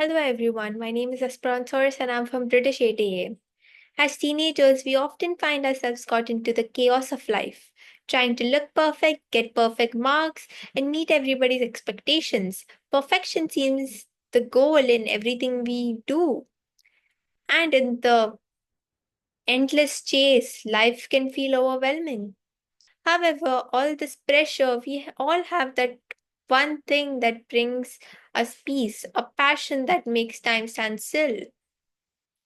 Hello everyone, my name is Esperance Soares and I'm from British 8A. As teenagers, we often find ourselves caught into the chaos of life, trying to look perfect, get perfect marks, and meet everybody's expectations. Perfection seems the goal in everything we do. And in the endless chase, life can feel overwhelming. However, all this pressure, we all have that one thing that brings us peace, a passion that makes time stand still.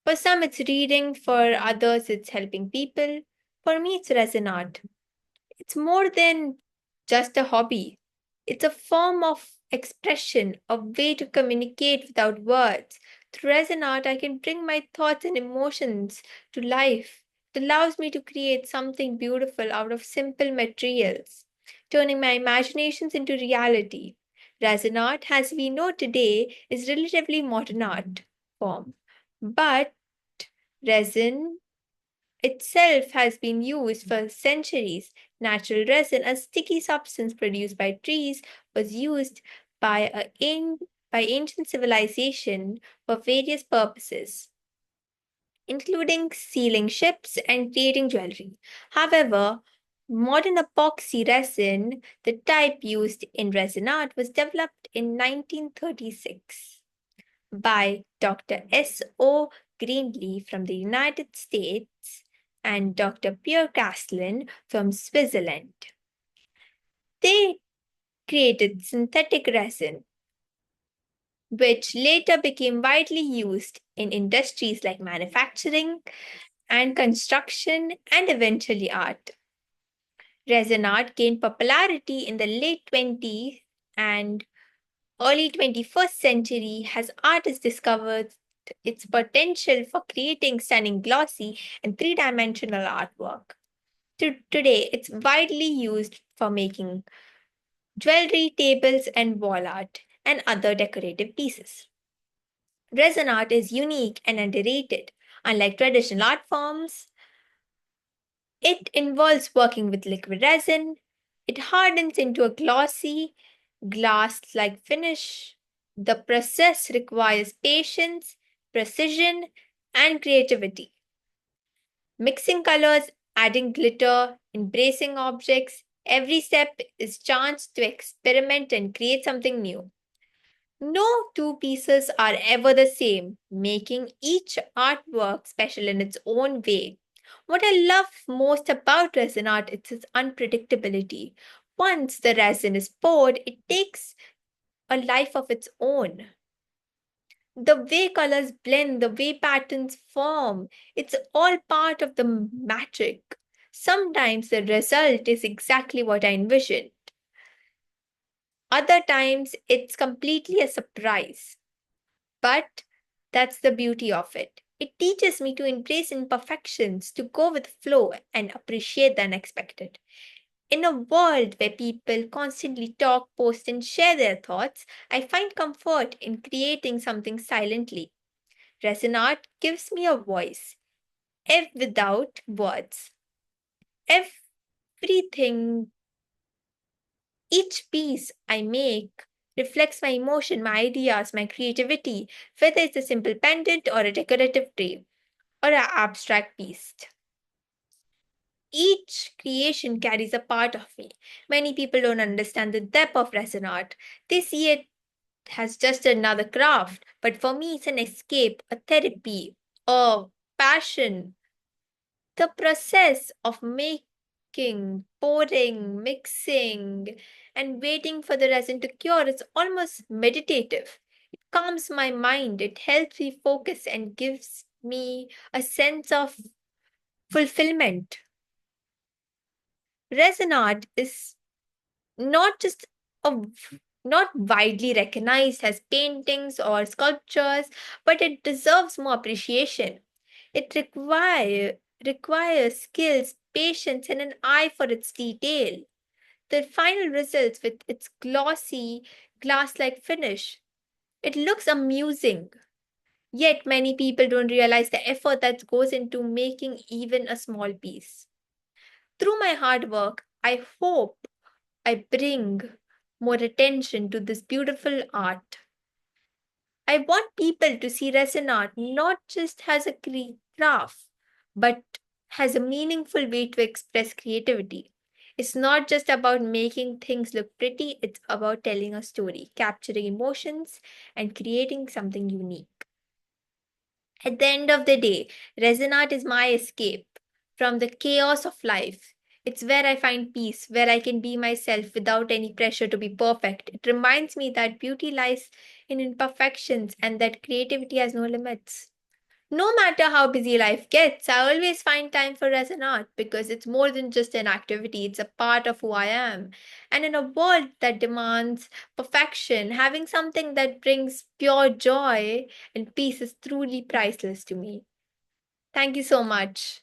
For some, it's reading, for others, it's helping people. For me, it's resin art. It's more than just a hobby, it's a form of expression, a way to communicate without words. Through resin art, I can bring my thoughts and emotions to life. It allows me to create something beautiful out of simple materials, turning my imaginations into reality. Resin art, as we know today, is relatively modern art form. But resin itself has been used for centuries. Natural resin, a sticky substance produced by trees, was used by, by ancient civilization for various purposes, including sealing ships and creating jewelry. However, modern epoxy resin, the type used in resin art, was developed in 1936 by Dr. S.O. Greenlee from the United States and Dr. Pierre Castellan from Switzerland. They created synthetic resin, which later became widely used in industries like manufacturing and construction and eventually art. Resin art gained popularity in the late 20th and early 21st century as artists discovered its potential for creating stunning glossy and three-dimensional artwork. Today, it's widely used for making jewelry, tables, and wall art and other decorative pieces. Resin art is unique and underrated. Unlike traditional art forms, it involves working with liquid resin. It hardens into a glossy, glass like finish. The process requires patience, precision, and creativity. Mixing colors, adding glitter, embracing objects, every step is chance to experiment and create something new. No two pieces are ever the same, making each artwork special in its own way. What I love most about resin art is its unpredictability. Once the resin is poured, it takes a life of its own. The way colors blend, the way patterns form, it's all part of the magic. Sometimes the result is exactly what I envisioned. Other times it's completely a surprise. But that's the beauty of it. It teaches me to embrace imperfections, to go with flow and appreciate the unexpected. In a world where people constantly talk, post, and share their thoughts, I find comfort in creating something silently. Resin art gives me a voice, if without words. Everything, each piece I make reflects my emotion, my ideas, my creativity, whether it's a simple pendant or a decorative tray or an abstract piece. Each creation carries a part of me. Many people don't understand the depth of resin art. They see it as just another craft, but for me, it's an escape, a therapy, a passion. The process of making, pouring, mixing, and waiting for the resin to cure is almost meditative. It calms my mind, it helps me focus, and gives me a sense of fulfillment. Resin art is not just a, not widely recognized as paintings or sculptures, but it deserves more appreciation. It requires skills, patience, and an eye for its detail. The final results with its glossy, glass-like finish. It looks amusing. Yet many people don't realize the effort that goes into making even a small piece. Through my hard work, I hope I bring more attention to this beautiful art. I want people to see resin art not just as a craft, but as a meaningful way to express creativity. It's not just about making things look pretty, it's about telling a story, capturing emotions, and creating something unique. At the end of the day, resin art is my escape from the chaos of life. It's where I find peace, where I can be myself without any pressure to be perfect. It reminds me that beauty lies in imperfections and that creativity has no limits. No matter how busy life gets, I always find time for resin art because it's more than just an activity, it's a part of who I am. And in a world that demands perfection, having something that brings pure joy and peace is truly priceless to me. Thank you so much.